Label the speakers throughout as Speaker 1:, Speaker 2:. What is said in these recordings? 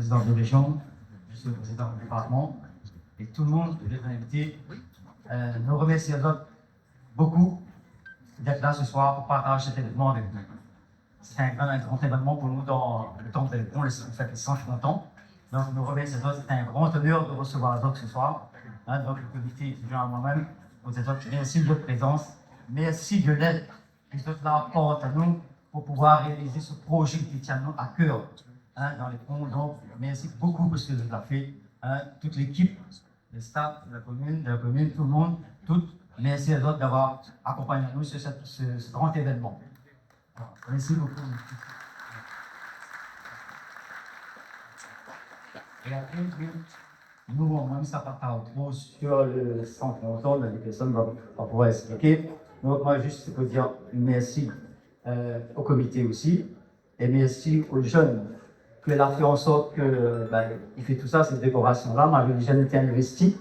Speaker 1: président de région, monsieur le président du département, et tout le monde, les invités, nous remercions beaucoup d'être là ce soir pour partager cet événement avec nous. C'est un grand événement pour nous dans le temps de l'événement, le fait 150 ans. Donc nous remercions c'est un grand honneur de recevoir les autres ce soir. Donc le comité étudiant à moi-même, vous êtes merci de votre présence, merci de l'aide que vous êtes là apporte à nous pour pouvoir réaliser ce projet qui tient nous à cœur dans les fonds. Donc merci beaucoup pour ce que vous avez fait, toute l'équipe, le staff de la commune, tout le monde, toutes. Merci à vous d'avoir accompagné nous sur ce grand événement. Merci beaucoup. Et après, nous, on même ça partage trop sur le centre montant, les personnes vont pouvoir expliquer. Donc, moi, juste pour dire merci au comité aussi, et merci aux jeunes qui a fait en sorte que il fait tout ça, cette décoration-là. Moi, les jeunes étaient investis.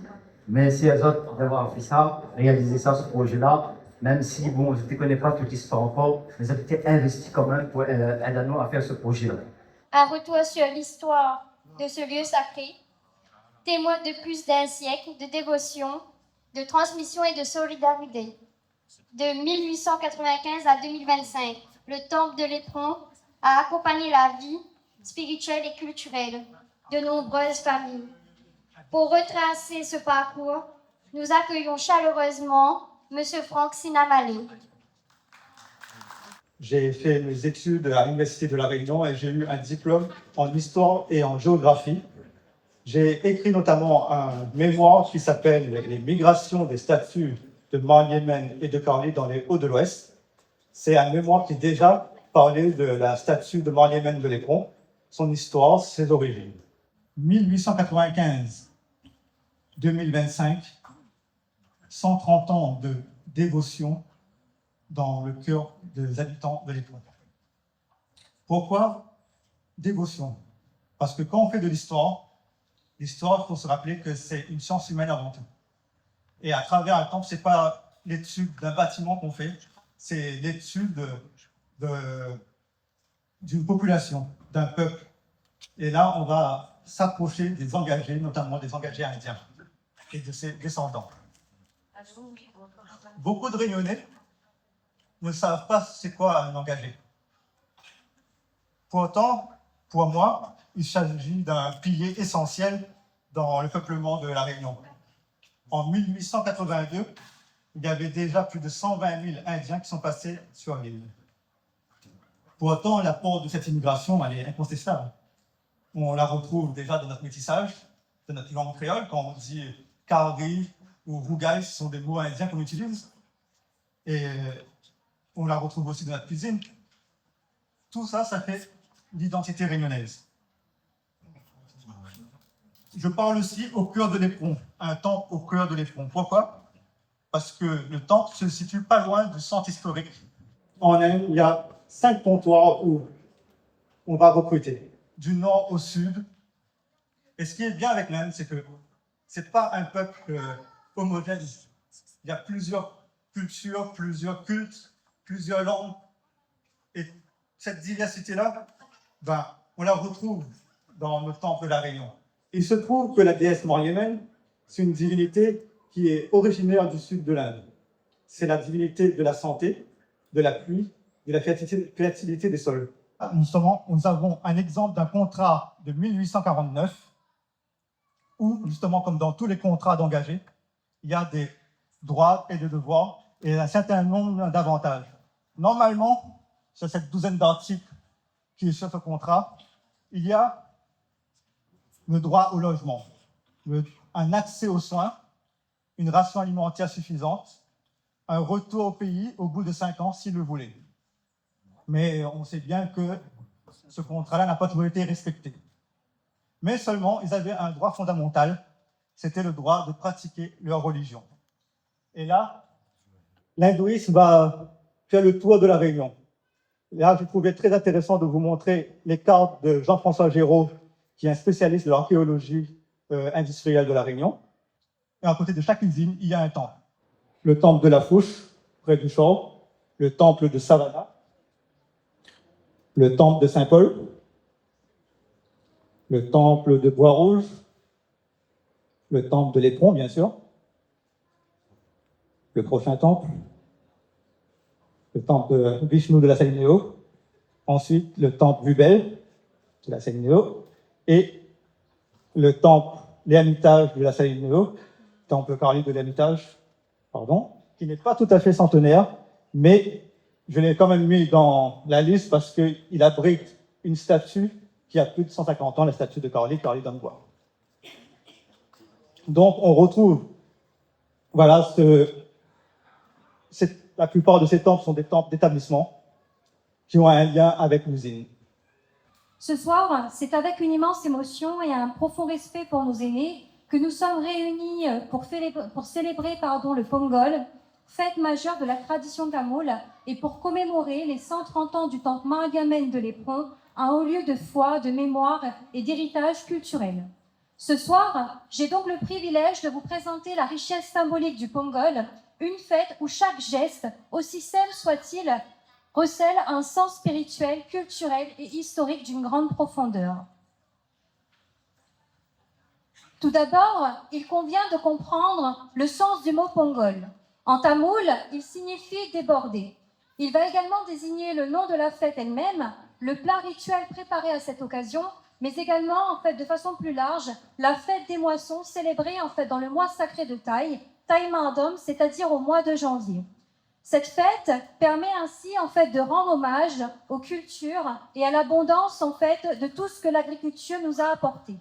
Speaker 1: Merci à eux d'avoir fait ça, réalisé ça, ce projet-là. Même si, bon, je ne connais pas toute l'histoire encore, mais ils ont été investis quand même pour aider nous à faire ce projet-là.
Speaker 2: Un retour sur l'histoire de ce lieu sacré, témoin de plus d'un siècle de dévotion, de transmission et de solidarité. De 1895 à 2025, le temple de l'Éperon a accompagné la vie spirituelle et culturelle de nombreuses familles. Pour retracer ce parcours, nous accueillons chaleureusement M. Franck Sinamalé.
Speaker 3: J'ai fait mes études à l'Université de La Réunion et j'ai eu un diplôme en histoire et en géographie. J'ai écrit notamment un mémoire qui s'appelle « Les migrations des statues de Marliémen et de Carly dans les Hauts de l'Ouest ». C'est un mémoire qui déjà parlait de la statue de Marliémen de l'Éperon, son histoire, ses origines. 1895-2025, 130 ans de dévotion dans le cœur des habitants de l'Éperon. Pourquoi dévotion? Parce que quand on fait de l'histoire, il faut se rappeler que c'est une science humaine avant tout. Et à travers un temple, ce n'est pas l'étude d'un bâtiment qu'on fait, c'est l'étude d'une population, d'un peuple. Et là, on va s'approcher des engagés, notamment des engagés indiens et de ses descendants. Beaucoup de Réunionnais ne savent pas c'est quoi un engagé. Pourtant, pour moi, il s'agit d'un pilier essentiel dans le peuplement de la Réunion. En 1882, il y avait déjà plus de 120 000 Indiens qui sont passés sur l'île. Pourtant, l'apport de cette immigration, elle est incontestable. On la retrouve déjà dans notre métissage, dans notre langue créole, quand on dit Carri ou Rougaï, ce sont des mots indiens qu'on utilise. Et on la retrouve aussi dans notre cuisine. Tout ça, ça fait l'identité réunionnaise. Je parle aussi au cœur de l'Éperon, un temple au cœur de l'Éperon. Pourquoi? Parce que le temple se situe pas loin du centre historique. En Inde, il y a 5 comptoirs où on va recruter, du nord au sud. Et ce qui est bien avec l'Inde, c'est que ce n'est pas un peuple homogène. Il y a plusieurs cultures, plusieurs cultes, plusieurs langues. Et cette diversité-là, on la retrouve dans le temple de la Réunion. Il se trouve que la déesse Marliémen, c'est une divinité qui est originaire du sud de l'Inde. C'est la divinité de la santé, de la pluie, de la fertilité des sols. Nous avons un exemple d'un contrat de 1849 où, justement, comme dans tous les contrats d'engagés, il y a des droits et des devoirs et un certain nombre d'avantages. Normalement, sur cette douzaine d'articles qui est sur ce contrat, il y a le droit au logement, un accès aux soins, une ration alimentaire suffisante, un retour au pays au bout de 5 ans s'il le voulait. Mais on sait bien que ce contrat-là n'a pas toujours été respecté. Mais seulement, ils avaient un droit fondamental, c'était le droit de pratiquer leur religion. Et là, l'hindouisme va faire le tour de la Réunion. Là, je trouvais très intéressant de vous montrer les cartes de Jean-François Géraud, qui est un spécialiste de l'archéologie industrielle de la Réunion. Et à côté de chaque usine, il y a un temple. Le temple de la Fouche, près du Chor, le temple de Savannah, le temple de Saint-Paul, le temple de Bois-Rouge, le temple de l'Éperon, bien sûr, le prochain temple, le temple de Vishnu de la Saline-Néo, ensuite le temple Vubel de la Saline-Néo, et le temple l'Ermitage de la Saline-Néo, temple carolique de l'Ermitage, pardon, qui n'est pas tout à fait centenaire, mais je l'ai quand même mis dans la liste parce qu'il abrite une statue qui a plus de 150 ans, la statue de Caroline d'Amboise. Donc on retrouve, voilà, la plupart de ces temples sont des temples d'établissement qui ont un lien avec l'usine.
Speaker 4: Ce soir, c'est avec une immense émotion et un profond respect pour nos aînés que nous sommes réunis pour célébrer le Pongol, fête majeure de la tradition tamoule, et pour commémorer les 130 ans du temple Mariamène de l'Éperon, un haut lieu de foi, de mémoire et d'héritage culturel. Ce soir, j'ai donc le privilège de vous présenter la richesse symbolique du Pongol, une fête où chaque geste, aussi simple soit-il, recèle un sens spirituel, culturel et historique d'une grande profondeur. Tout d'abord, il convient de comprendre le sens du mot Pongol. En tamoul, il signifie déborder. Il va également désigner le nom de la fête elle-même, le plat rituel préparé à cette occasion, mais également, de façon plus large, la fête des moissons célébrée dans le mois sacré de Thaï, Thaï Mardom, c'est-à-dire au mois de janvier. Cette fête permet ainsi de rendre hommage aux cultures et à l'abondance de tout ce que l'agriculture nous a apporté.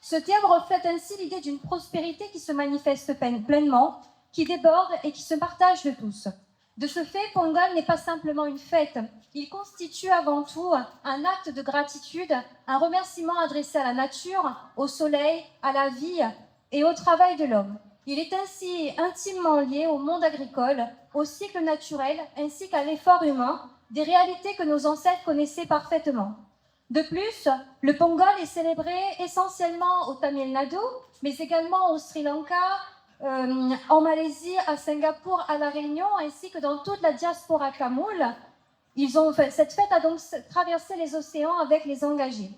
Speaker 4: Ce terme reflète ainsi l'idée d'une prospérité qui se manifeste pleinement, qui déborde et qui se partage de tous. De ce fait, Pongol n'est pas simplement une fête, il constitue avant tout un acte de gratitude, un remerciement adressé à la nature, au soleil, à la vie et au travail de l'homme. Il est ainsi intimement lié au monde agricole, au cycle naturel ainsi qu'à l'effort humain, des réalités que nos ancêtres connaissaient parfaitement. De plus, le Pongol est célébré essentiellement au Tamil Nadu, mais également au Sri Lanka, en Malaisie, à Singapour, à La Réunion, ainsi que dans toute la diaspora tamoule. Cette fête a donc traversé les océans avec les engagés.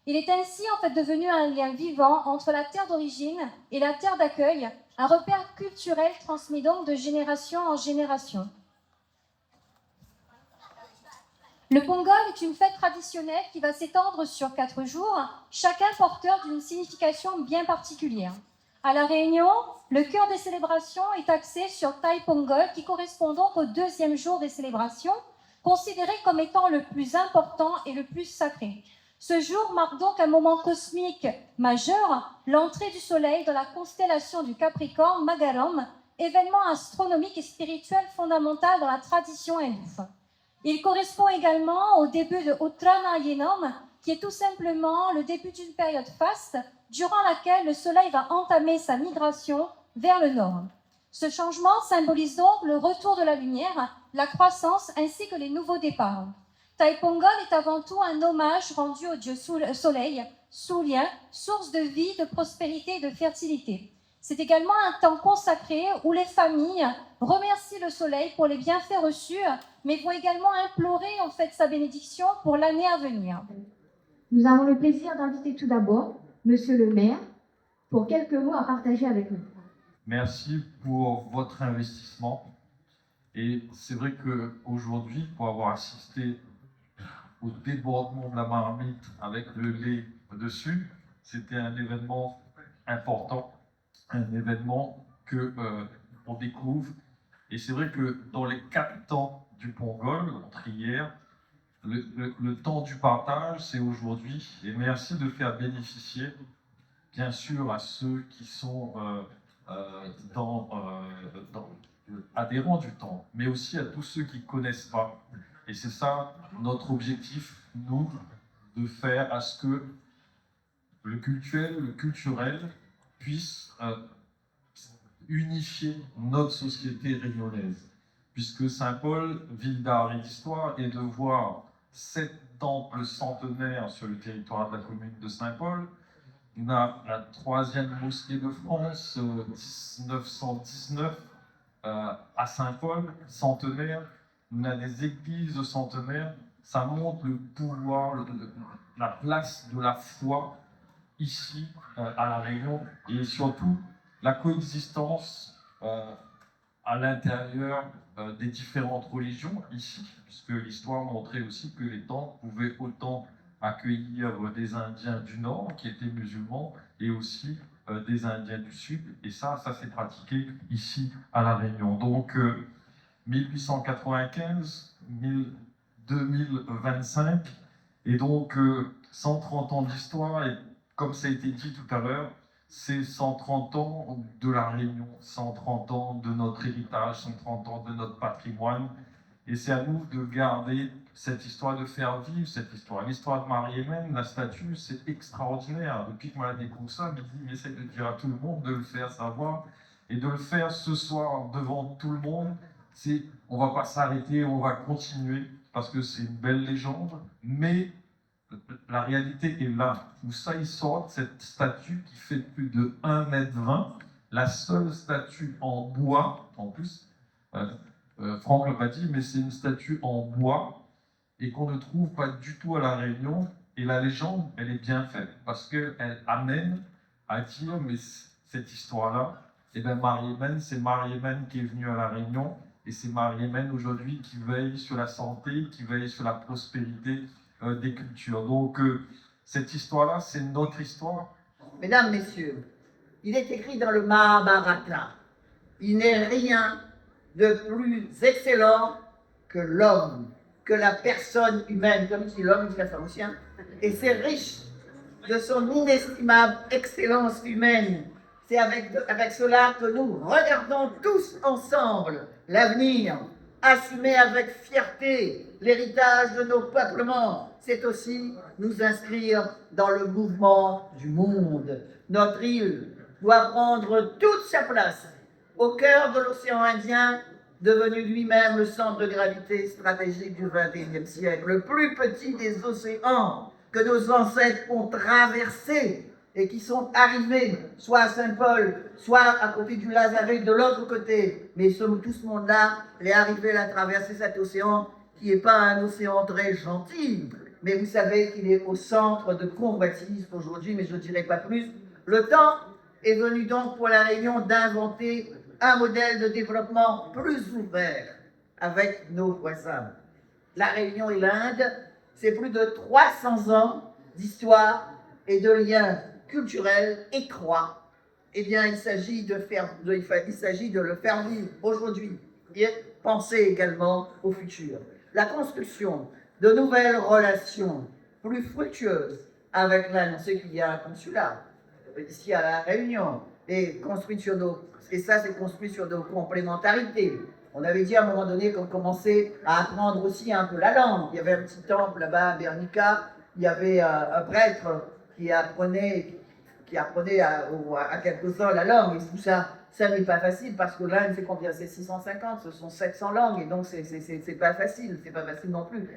Speaker 4: Il est ainsi devenu un lien vivant entre la terre d'origine et la terre d'accueil, un repère culturel transmis donc de génération en génération. Le Pongol est une fête traditionnelle qui va s'étendre sur 4 jours, chacun porteur d'une signification bien particulière. À La Réunion, le cœur des célébrations est axé sur Thaï Pongol, qui correspond donc au 2e jour des célébrations, considéré comme étant le plus important et le plus sacré. Ce jour marque donc un moment cosmique majeur, l'entrée du soleil dans la constellation du Capricorne, Magaram, événement astronomique et spirituel fondamental dans la tradition hindoue. Il correspond également au début de Uttarayanam, qui est tout simplement le début d'une période faste, durant laquelle le soleil va entamer sa migration vers le nord. Ce changement symbolise donc le retour de la lumière, la croissance ainsi que les nouveaux départs. Thaï Pongol est avant tout un hommage rendu au dieu soleil, Surya, source de vie, de prospérité et de fertilité. C'est également un temps consacré où les familles remercient le soleil pour les bienfaits reçus, mais vont également implorer sa bénédiction pour l'année à venir.
Speaker 5: Nous avons le plaisir d'inviter tout d'abord Monsieur le maire pour quelques mots à partager avec nous.
Speaker 6: Merci pour votre investissement. Et c'est vrai qu'aujourd'hui, pour avoir assisté au débordement de la marmite avec le lait dessus, c'était un événement important, un événement qu'on découvre. Et c'est vrai que dans les 4 temps du Pongol, entre hier, le temps du partage, c'est aujourd'hui. Et merci de faire bénéficier, bien sûr, à ceux qui sont adhérents du temps, mais aussi à tous ceux qui ne connaissent pas. Et c'est ça notre objectif, nous, de faire à ce que le culturel puisse unifier notre société réunionnaise. Puisque Saint-Paul, ville d'art et d'histoire, et de voir 7 temples centenaires sur le territoire de la commune de Saint-Paul. On a la 3e mosquée de France, 1919, à Saint-Paul, centenaire. On a des églises centenaires. Ça montre le pouvoir, la place de la foi ici à La Réunion et surtout la coexistence à l'intérieur des différentes religions ici, puisque l'histoire montrait aussi que les temples pouvaient autant accueillir des Indiens du Nord qui étaient musulmans et aussi des Indiens du Sud, et ça s'est pratiqué ici à La Réunion. Donc 1895, 2025, et donc 130 ans d'histoire, et comme ça a été dit tout à l'heure, c'est 130 ans de La Réunion, 130 ans de notre héritage, 130 ans de notre patrimoine, et c'est à nous de garder cette histoire, de faire vivre cette histoire. L'histoire de Marie-Hélène, la statue, c'est extraordinaire. Depuis que moi la découvre ça, il essaie de dire à tout le monde, de le faire savoir, et de le faire ce soir devant tout le monde. On ne va pas s'arrêter, on va continuer, parce que c'est une belle légende, mais la réalité est là. Où ça, il sort cette statue qui fait plus de 1,20 m, la seule statue en bois, en plus, Franck l'a pas dit, mais c'est une statue en bois, et qu'on ne trouve pas du tout à La Réunion. Et la légende, elle est bien faite, parce qu'elle amène à dire, mais cette histoire-là, eh bien Marie-Hélène, c'est Marie-Hélène qui est venue à La Réunion, et c'est Marie-Hélène aujourd'hui qui veille sur la santé, qui veille sur la prospérité des cultures. Donc cette histoire-là, c'est notre histoire.
Speaker 7: Mesdames, Messieurs, il est écrit dans le Mahabharata, il n'est rien de plus excellent que l'homme, que la personne humaine, comme dit l'homme, il fait aussi, et c'est riche de son inestimable excellence humaine. C'est avec cela que nous regardons tous ensemble l'avenir, assumer avec fierté l'héritage de nos peuplements. C'est aussi nous inscrire dans le mouvement du monde. Notre île doit prendre toute sa place au cœur de l'océan Indien, devenu lui-même le centre de gravité stratégique du XXIe siècle, le plus petit des océans que nos ancêtres ont traversés et qui sont arrivés soit à Saint-Paul, soit à côté du Lazaret de l'autre côté. Mais tout ce monde-là est arrivé à traverser cet océan qui n'est pas un océan très gentil, mais vous savez qu'il est au centre de convoitises aujourd'hui, mais je ne dirai pas plus. Le temps est venu donc pour La Réunion d'inventer un modèle de développement plus ouvert avec nos voisins. La Réunion et l'Inde, c'est plus de 300 ans d'histoire et de liens culturels étroits. Eh bien, il s'agit de le faire vivre aujourd'hui et penser également au futur. La construction de nouvelles relations plus fructueuses avec l'Inde. On sait qu'il y a un consulat ici à La Réunion, et ça c'est construit sur nos complémentarités. On avait dit à un moment donné qu'on commençait à apprendre aussi un peu la langue. Il y avait un petit temple là-bas à Bernica, il y avait un prêtre qui apprenait à quelques-uns la langue, et tout ça n'est pas facile, parce que l'Inde, c'est combien? C'est 650, ce sont 700 langues, et donc c'est pas facile non plus.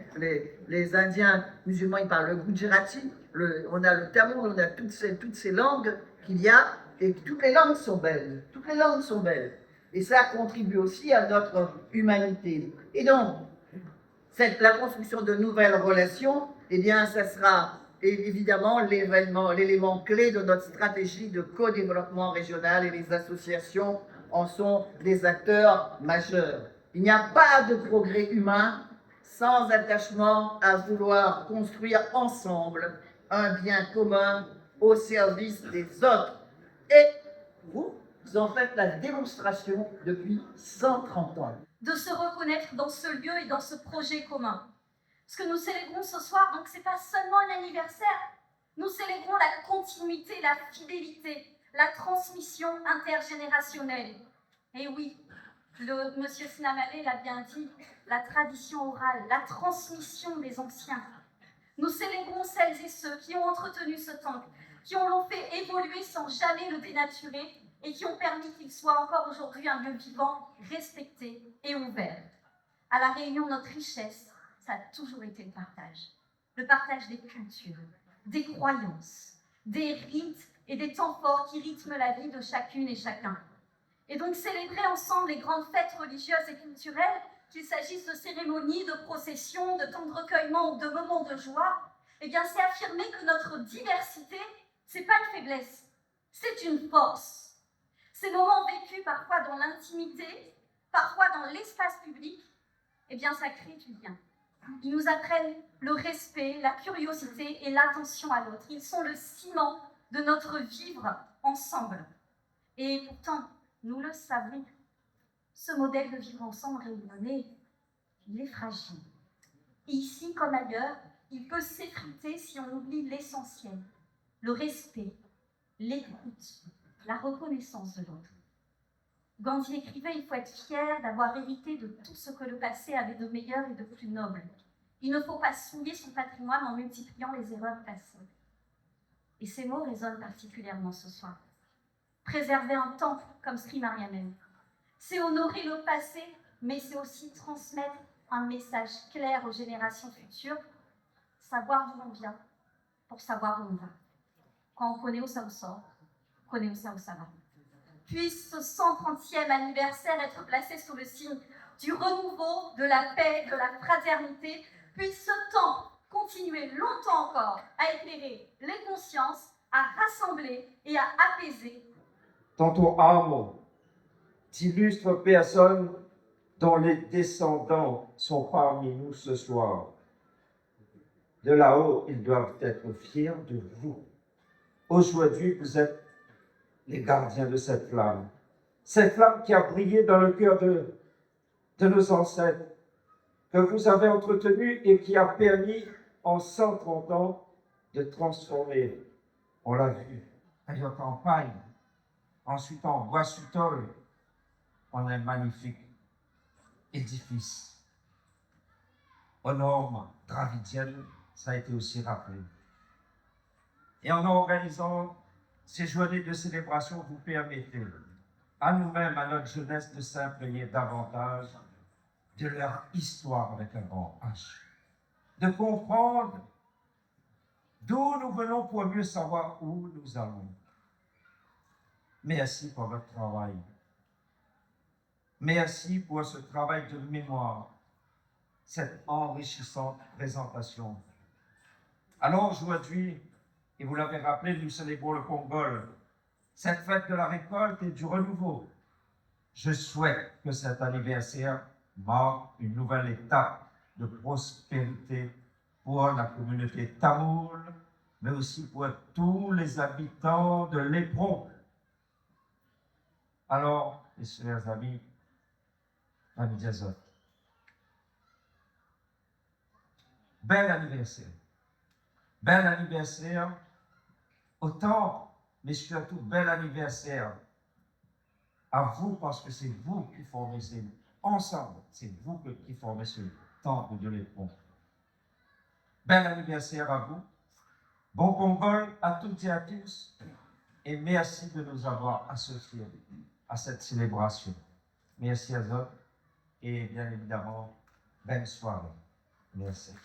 Speaker 7: Les Indiens musulmans, ils parlent le Gujarati, on a le Tamoul, on a toutes ces langues qu'il y a, et toutes les langues sont belles, et ça contribue aussi à notre humanité. Et donc, la construction de nouvelles relations, eh bien, ça sera évidemment l'élément clé de notre stratégie de co-développement régional, et les associations en sont des acteurs majeurs. Il n'y a pas de progrès humain sans attachement à vouloir construire ensemble un bien commun au service des autres. Et vous en faites la démonstration depuis 130 ans.
Speaker 8: De se reconnaître dans ce lieu et dans ce projet commun. Ce que nous célébrons ce soir, donc, c'est pas seulement un anniversaire. Nous célébrons la continuité, la fidélité, la transmission intergénérationnelle. Et oui, monsieur Sinamale l'a bien dit, la tradition orale, la transmission des anciens. Nous célébrons celles et ceux qui ont entretenu ce temple, qui l'ont fait évoluer sans jamais le dénaturer, et qui ont permis qu'il soit encore aujourd'hui un lieu vivant, respecté et ouvert. À La Réunion, notre richesse, ça a toujours été le partage des cultures, des croyances, des rites et des temps forts qui rythment la vie de chacune et chacun. Et donc célébrer ensemble les grandes fêtes religieuses et culturelles, qu'il s'agisse de cérémonies, de processions, de temps de recueillement ou de moments de joie, eh bien, c'est affirmer que notre diversité, c'est pas une faiblesse, c'est une force. Ces moments vécus parfois dans l'intimité, parfois dans l'espace public, eh bien, ça crée du lien. Ils nous apprennent le respect, la curiosité et l'attention à l'autre. Ils sont le ciment de notre vivre ensemble. Et pourtant, nous le savons, ce modèle de vivre ensemble réunionnais, il est fragile. Et ici, comme ailleurs, il peut s'effriter si on oublie l'essentiel, le respect, l'écoute, la reconnaissance de l'autre. Gandhi écrivait « Il faut être fier d'avoir hérité de tout ce que le passé avait de meilleur et de plus noble. Il ne faut pas souiller son patrimoine en multipliant les erreurs passées. » Et ces mots résonnent particulièrement ce soir. Préserver un temps comme Sri Mariamene, c'est honorer le passé, mais c'est aussi transmettre un message clair aux générations futures, savoir d'où on vient pour savoir où on va. Quand on connaît où ça sort, on connaît où ça va. Puisse ce 130e anniversaire être placé sous le signe du renouveau, de la paix, de la fraternité. Puisse ce temps continuer longtemps encore à éclairer les consciences, à rassembler et à apaiser.
Speaker 9: Tantôt âme, d'illustres personnes dont les descendants sont parmi nous ce soir. De là-haut, ils doivent être fiers de vous. Aujourd'hui, vous êtes les gardiens de cette flamme qui a brillé dans le cœur de nos ancêtres, que vous avez entretenue et qui a permis en 130 ans de transformer, on l'a vu, ailleurs en paille, ensuite en bois sous tôle, en un magnifique édifice. Aux normes dravidiennes, ça a été aussi rappelé. Et en organisant ces journées de célébration, vous permettez à nous-mêmes, à notre jeunesse, de s'imprégner davantage de leur histoire avec un grand H, de comprendre d'où nous venons pour mieux savoir où nous allons. Merci pour votre travail. Merci pour ce travail de mémoire, cette enrichissante présentation. Alors aujourd'hui, et vous l'avez rappelé, nous célébrons le Pongol, cette fête de la récolte et du renouveau. Je souhaite que cet anniversaire marque une nouvelle étape de prospérité pour la communauté tamoule, mais aussi pour tous les habitants de l'Éperon. Alors, mes chers amis, amis d'Azot, bel anniversaire. Bel anniversaire, autant, mais surtout bel anniversaire à vous, parce que c'est vous qui formez ensemble, c'est vous qui formez ce temple de l'Éperon. Bel anniversaire à vous, bon Pongol à toutes et à tous, et merci de nous avoir associés à cette célébration. Merci à vous, et bien évidemment, belle soirée. Merci.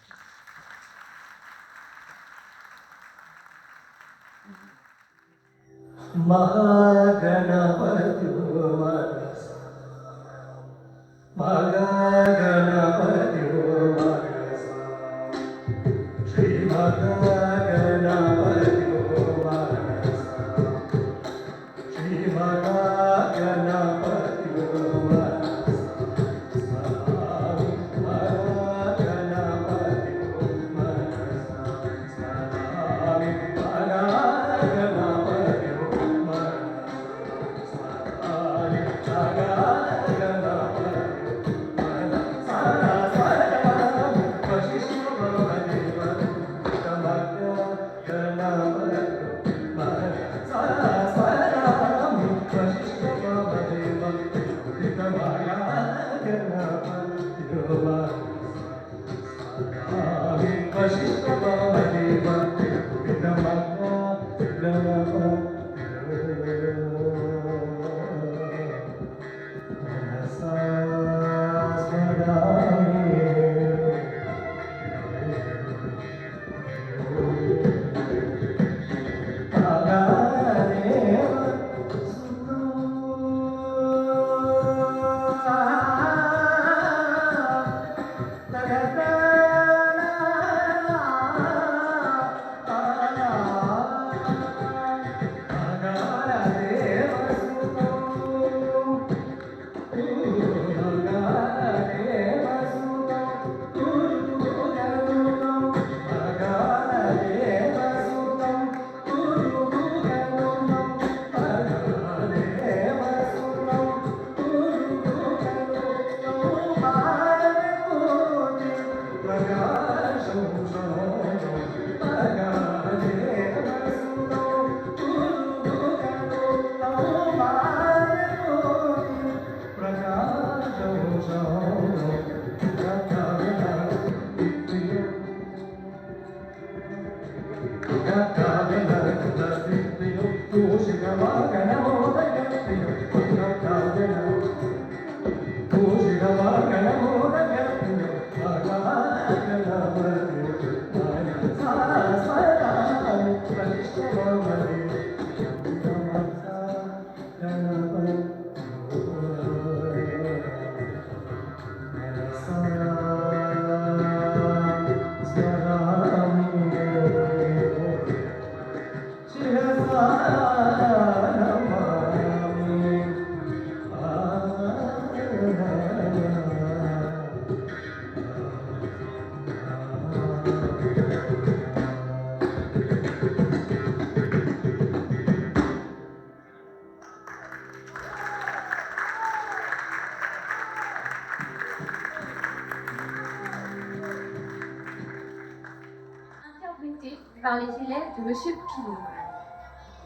Speaker 5: par les élèves de M. Pinot.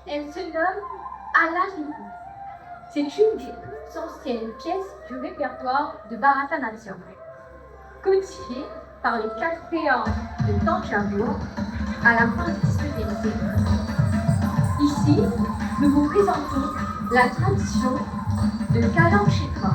Speaker 5: Elle se nomme À l'âge des fous. C'est une des plus anciennes pièces du répertoire de Bharatanatyam, codifiée par les 4 péans de Thanjavur à la fin du XIXe siècle. Ici, nous vous présentons la tradition de Kalamkshetra.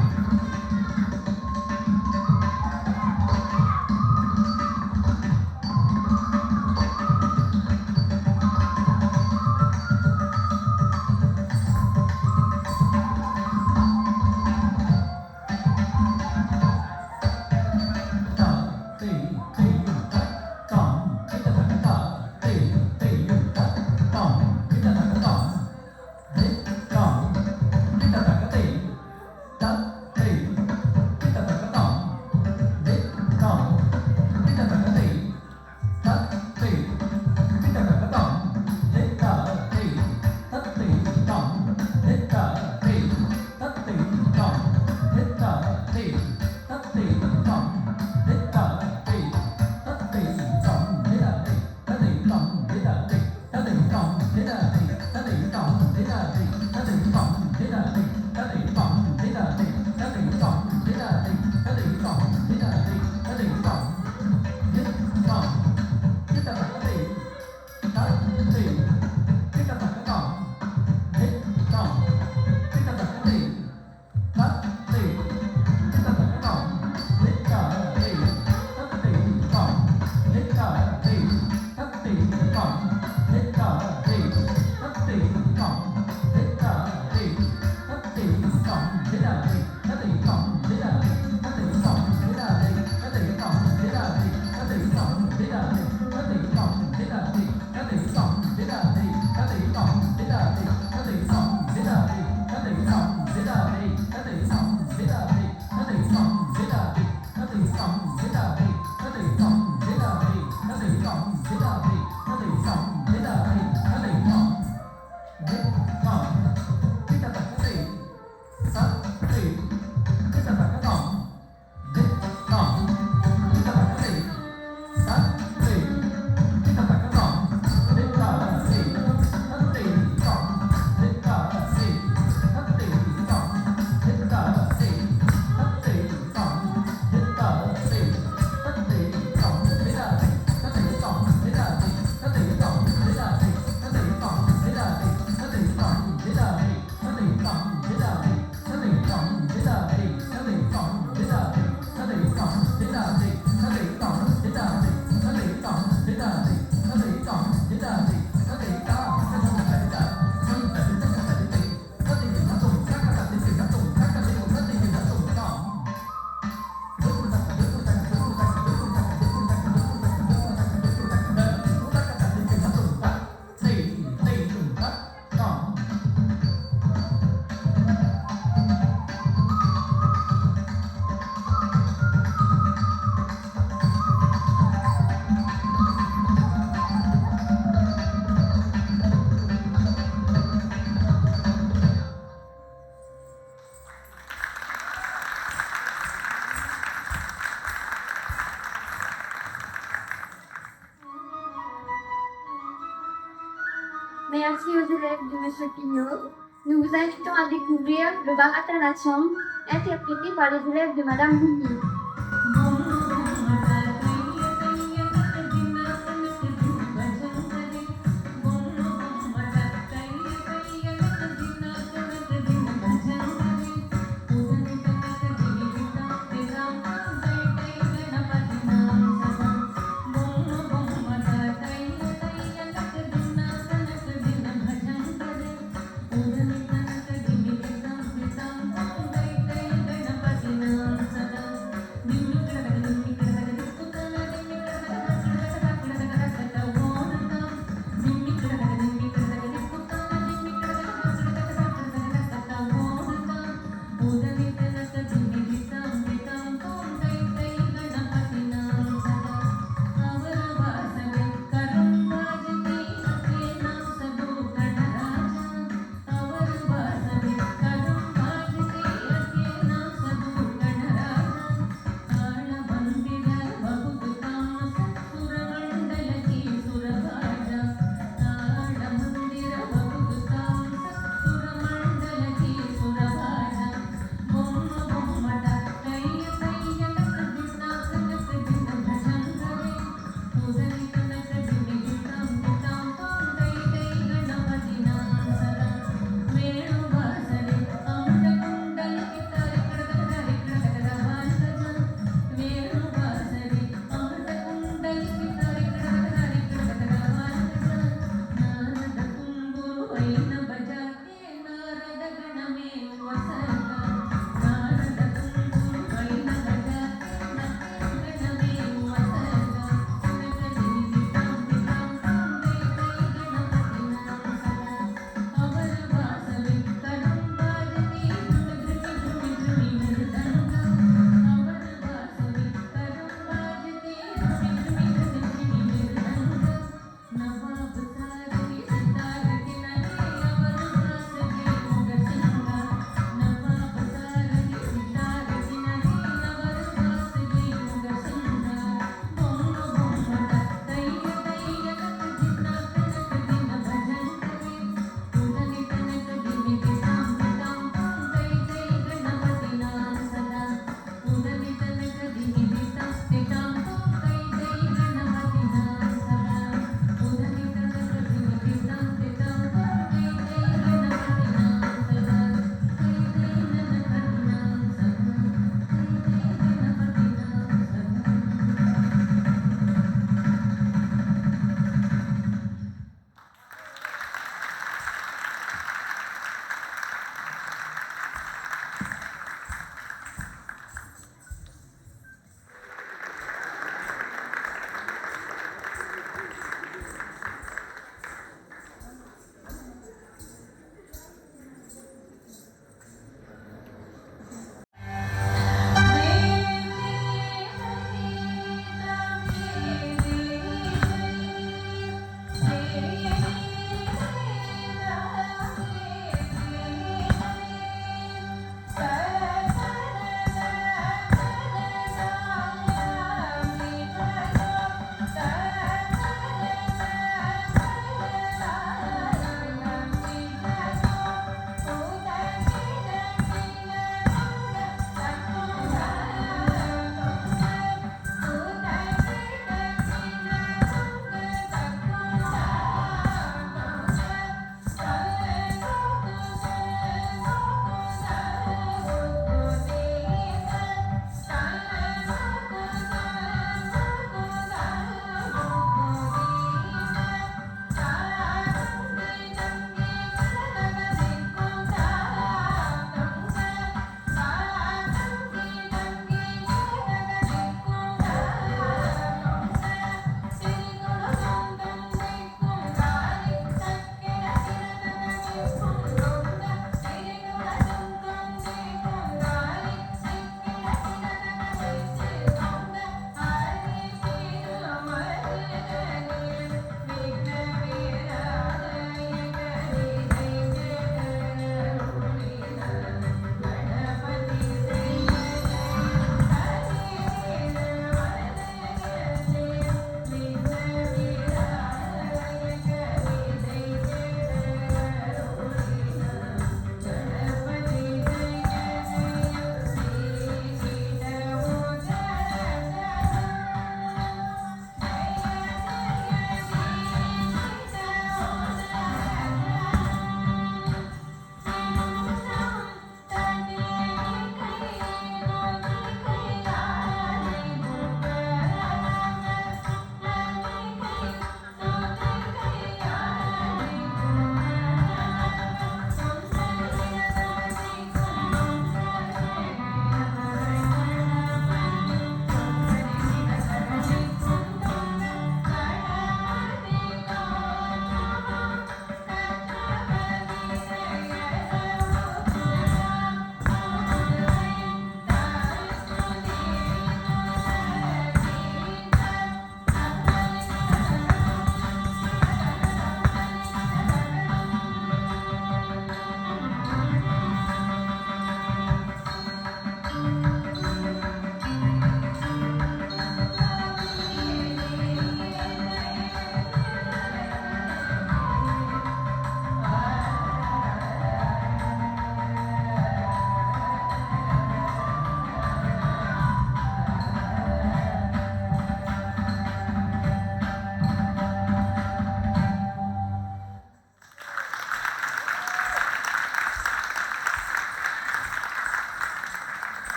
Speaker 5: Merci aux élèves de M. Pignot. Nous vous invitons à découvrir le Bharatanatyam interprété par les élèves de Madame Bougny.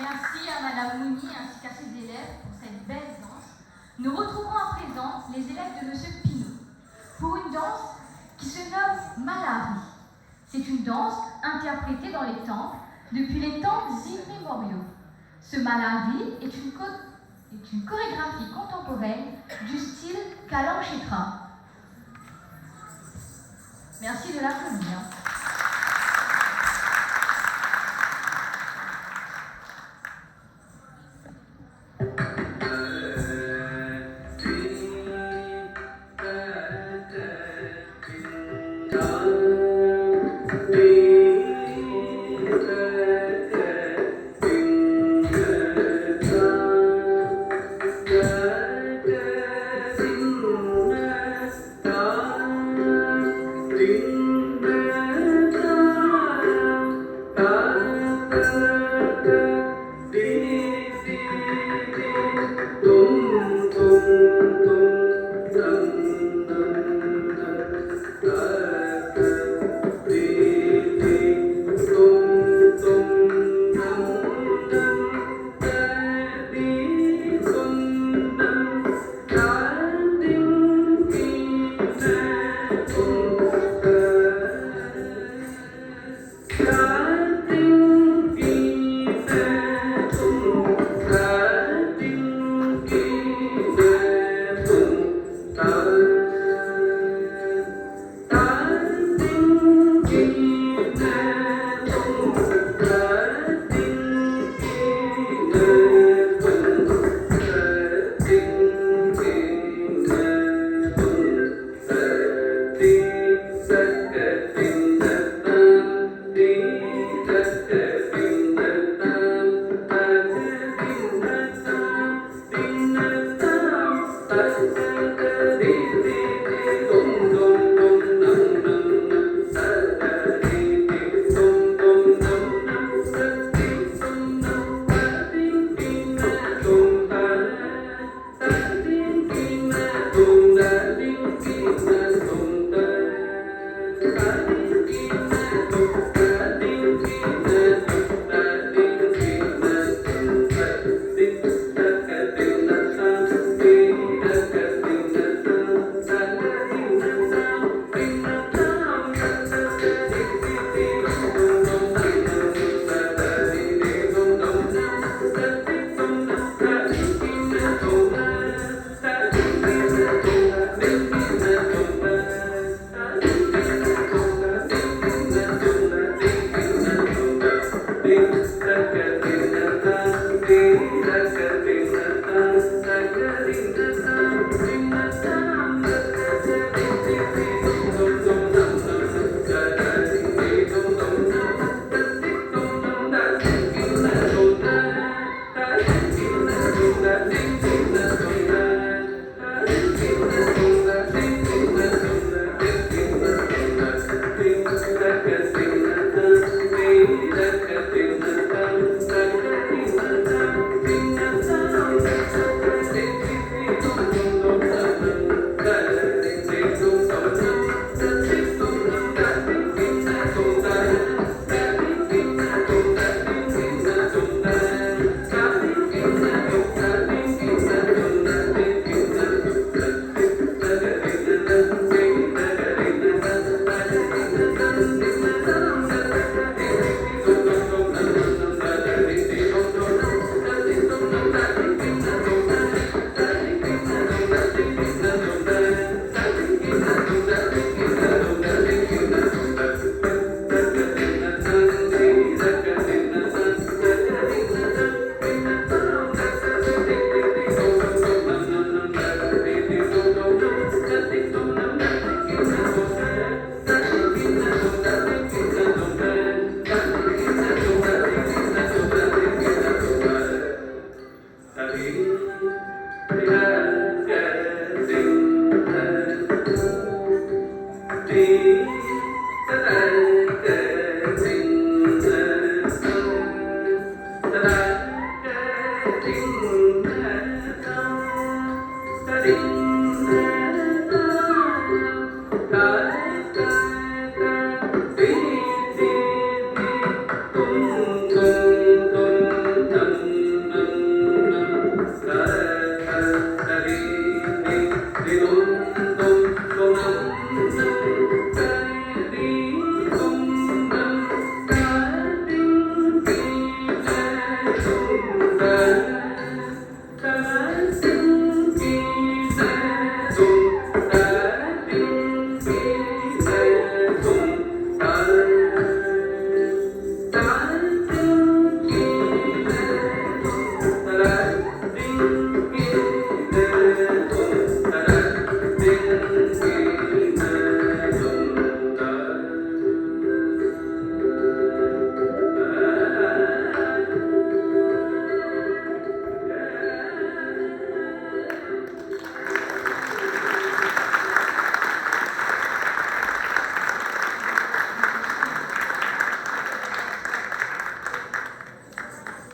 Speaker 10: Merci à Madame Mouni ainsi qu'à ses élèves pour cette belle danse. Nous retrouvons à présent les élèves de Monsieur Pinault pour une danse qui se nomme Malari. C'est une danse interprétée dans les temples depuis les temps immémoriaux. Ce Malari est une chorégraphie contemporaine du style Kalanchetra. Merci de l'applaudir.
Speaker 11: Ding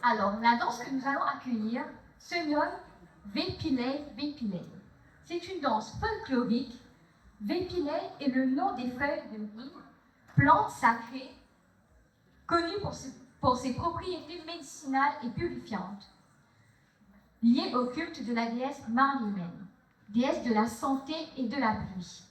Speaker 10: Alors, la danse que nous allons accueillir se nomme Vépilei Vépilei. C'est une danse folklorique. Vépilei est le nom des feuilles de myrrhe, plante sacrée, connue pour ses propriétés médicinales et purifiantes, liées au culte de la déesse Marlimène, déesse de la santé et de la pluie.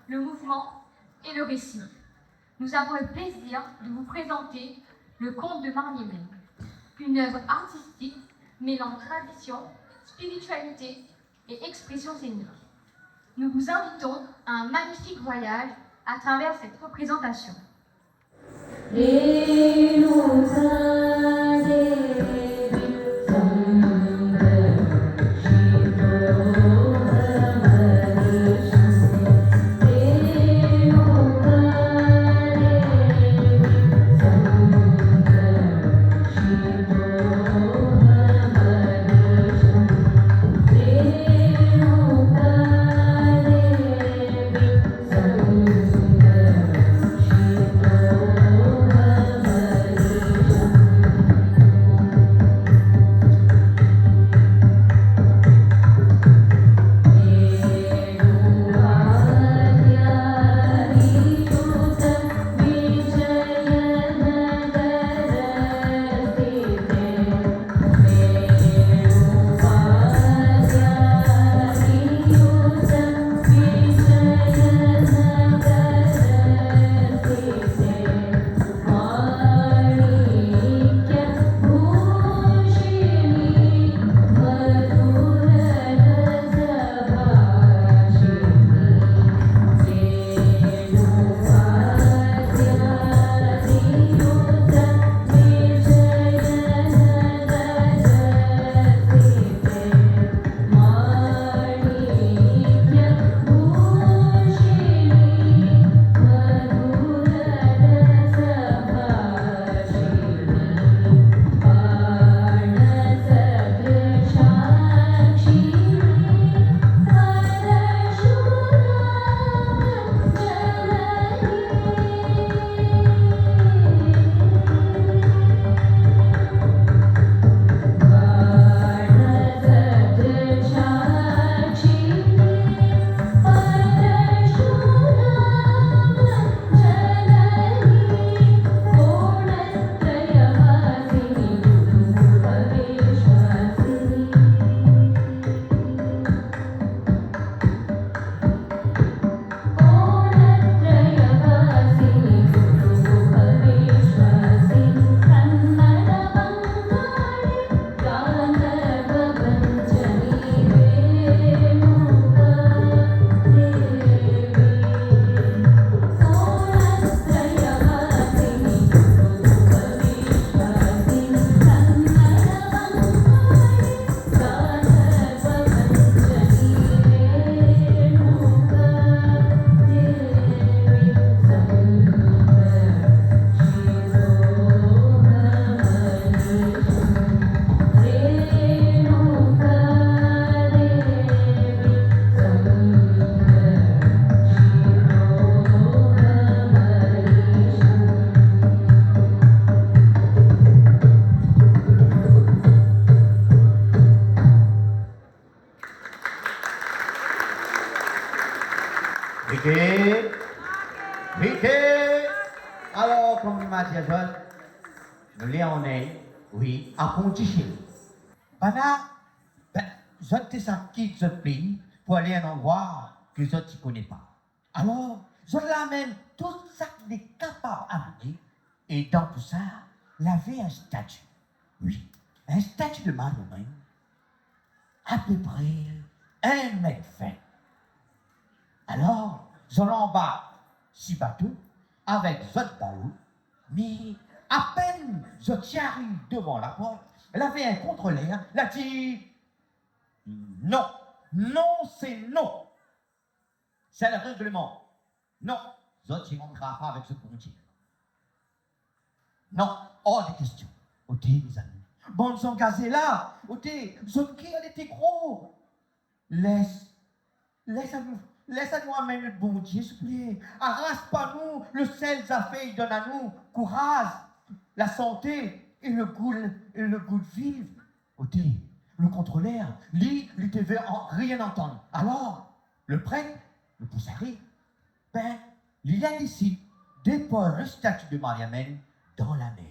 Speaker 10: le mouvement et le récit. Nous avons le plaisir de vous présenter le conte de Marlimène, une œuvre artistique mêlant tradition, spiritualité et expression scénique. Nous vous invitons à un magnifique voyage à travers cette représentation.
Speaker 11: Criquet. Criquet. Alors, comme m'a dit John, nous l'ai en elle, oui, à Pontichil. Bana, je te ça quitte ce pays pour aller à un endroit que je ne connais pas. Alors, je l'amène tout ça qu'il est capable d'amener, et dans tout ça, il avait un statut. Oui, un statut de Marie-Romaine, à peu près 1,20 m. Alors, je l'embarque 6 bateaux avec autres ballots, mais à peine je t'arrive devant la porte, elle avait un contrôleur, elle a dit non, non, c'est non. C'est le règlement. Non, je ne monterai pas avec ce pontier. Non, hors de question. Ok, mes amis. Bon, ils sont gazés là. Ok, zone qui elle était gros. Laisse-nous amener notre bon Dieu, s'il vous plaît. Arrache pas nous le sel fait, donne à nous courage, la santé et le goût de vivre. Ok, le contrôleur, lui ne veut rien entendre. Alors, le prêtre, le poussari, il a décidé de déposer le statut de Mariamène dans la mer.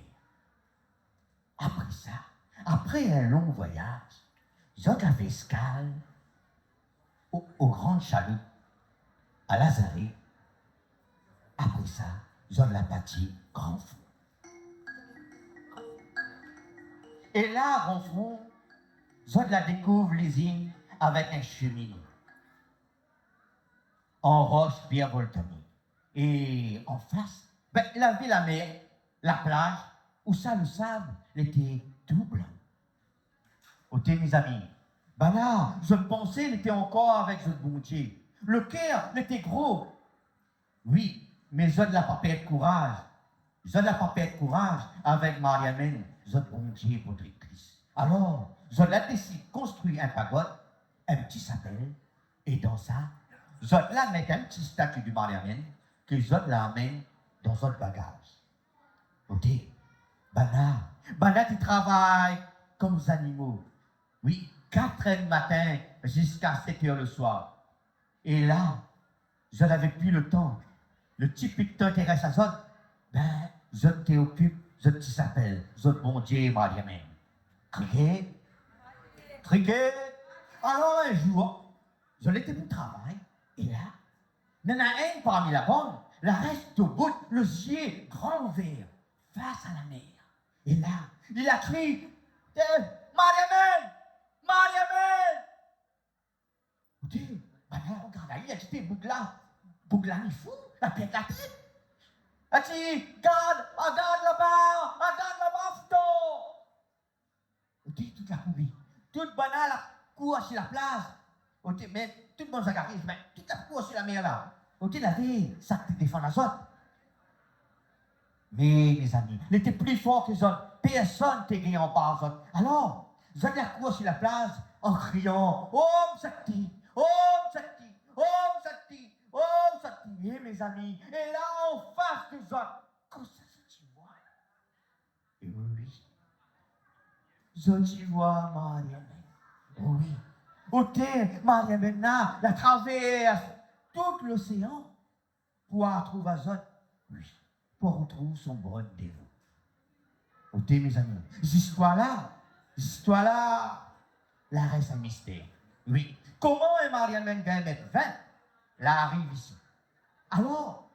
Speaker 11: Après ça, après un long voyage, ils ont fait escale aux grandes chaloupes à Lazare. Après ça, ils ont la partie Grand Fond. Et là, Grand Fond, ils ont la découvre les îles avec un cheminot en roche bien volcanique. Et en face, la ville, la mer, la plage, où ça, le sable était tout blanc. Ok, mes amis, là, je pensais qu'il était encore avec ce bon Dieu. Le cœur était gros. Oui, mais je ne l'ai pas perdu courage. Je ne l'ai pas perdu courage avec Mariamène, je bon Dieu pour Christ. Alors, je l'ai décidé de construire un pagode, un petit sapin, et dans ça, je l'ai mis un petit statut de Mariamène, que je l'amène dans un bagage. Ok? Là, tu travailles comme des animaux. Oui, 4h du matin jusqu'à 7h le soir. Et là, je n'avais plus le temps. Le petit picton qui reste à zone, je t'occupe, je te s'appelle, je bon Dieu, Mariamène. Criquet. Criquet. Alors un jour, je l'étais pour travail, et là, il y en a un parmi la bande, la reste au bout, le yeux grand ouvert, face à la mer. Et là, il a crié, Mariamène! Mariamène! Ok, là, regarde, il a quitté Bougla, il fou, la tête, la tête. Il a dit, regarde là-bas, fouton! Ok, toute la courie, toute banale, court sur la place. Ok, mais tout le monde s'agarrise, mais toute la cour sur la mer là. Ok, la vie, ça te défend la zone. Mais, mes amis, il était plus fort que zone. Personne n'était gagné en bas zone. Alors, Zone la cour sur la place en criant Om Shakti, Om Shakti, Om Shakti, Om Shakti. Et mes amis, et là en face de Zone, quand ça tu vois. Et oui, Zone tu vois Mariamène. Oui. Ok, Mariamène la traverse tout l'océan pour trouver Zone. Oui. Pour retrouver son bon dévot. Ok, mes amis, cette histoire-là, la reste un mystère. Oui. Comment est Mariamène 20 là arrive ici? Alors,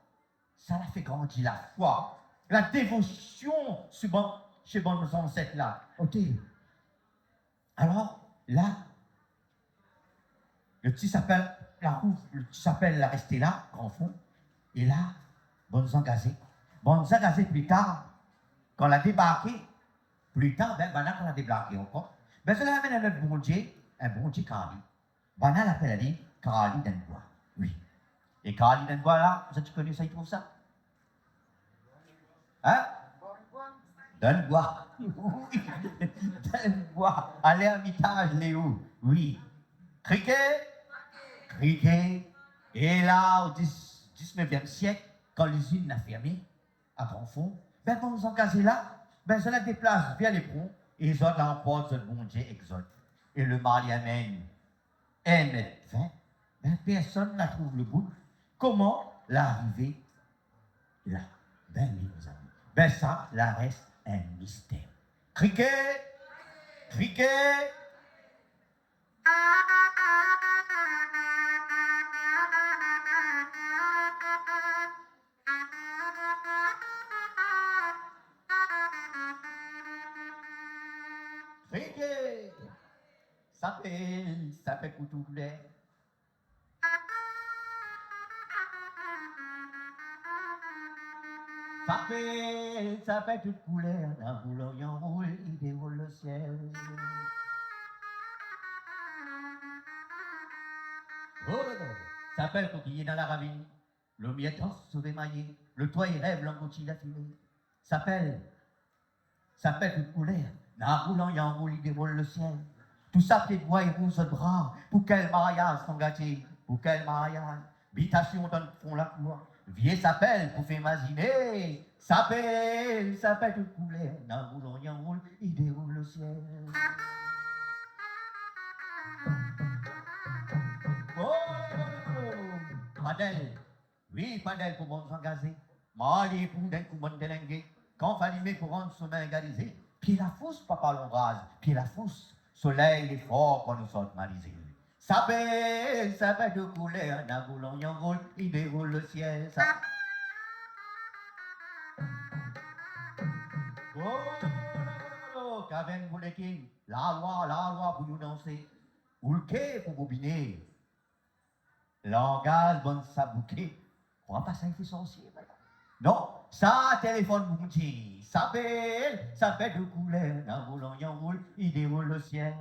Speaker 11: ça l'a fait grandir la foi, la dévotion chez nos ancêtres là. Ok. Alors, là, le petit s'appelle la rester là, grand fond, et là, bonnes engagées plus tard, quand on a débarqué, plus tard, maintenant qu'on a débarqué encore, je l'amène à notre bon Dieu, un bon Dieu Kali. Maintenant, l'appelle à lui Kali d'Enbois. Oui. Et Kali d'Enbois, là, vous avez connu ça, il trouve ça? Hein? D'Enbois. Oui. D'Enbois. Allez à Mitage, Léo. Oui. Criquet. Et là, au 19e siècle, quand l'usine a fermé, à Grand Fond, quand nous engagés là, je la déplace vers les ponts et ils ont l'emporte de bon Dieu exote. Et le Mariamène 1,20 m, personne n'a trouvé le bout. Comment l'arrivée là? Ben oui, mes amis. Ben ça, la reste un mystère. Cricket! Cricket! Cricket! Ça fait coutoulet. Ça fait toute couleur, la boulot y enroule, il déroule le ciel. Oh, ça fait coquiller dans la ravine, le miettos se rémaillé, le toit y rêve, l'engouti la fumée. Ça fait toute couleur, la roulant y enroule, il déroule le ciel. Tout ça fait bois et rouge de bras, pour quel mariage sont gâtés, pour quel mariage, habitation dans le fond la cour. Vieux s'appelle pour faire imaginer. S'appelle toute couleur. Dans le roulant, il enroule, il déroule le ciel. Oh, Padel. Oui, Padel pour bon s'engager. Mali pour d'un coup bon délingué. Quand fallait pour rendre son main égalisé. Puis la fausse, papa l'ombrage. Puis la fausse, soleil, il est fort quand nous sommes malisés. S'appelle de couleur, d'un boulon y enroule, il déroule le ciel. Oh, Caven Boulekin, la loi pour nous danser. Ou le quai pour bobiner. Langage, bon sabouquet. Crois pas ça, il fait sorcier, madame. Non, ça téléphone pour dire. S'appelle de couleur, d'un boulon y enroule, il déroule le ciel.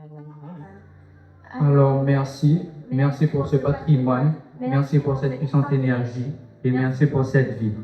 Speaker 12: Alors merci pour ce patrimoine, merci pour cette puissante énergie et merci pour cette vie.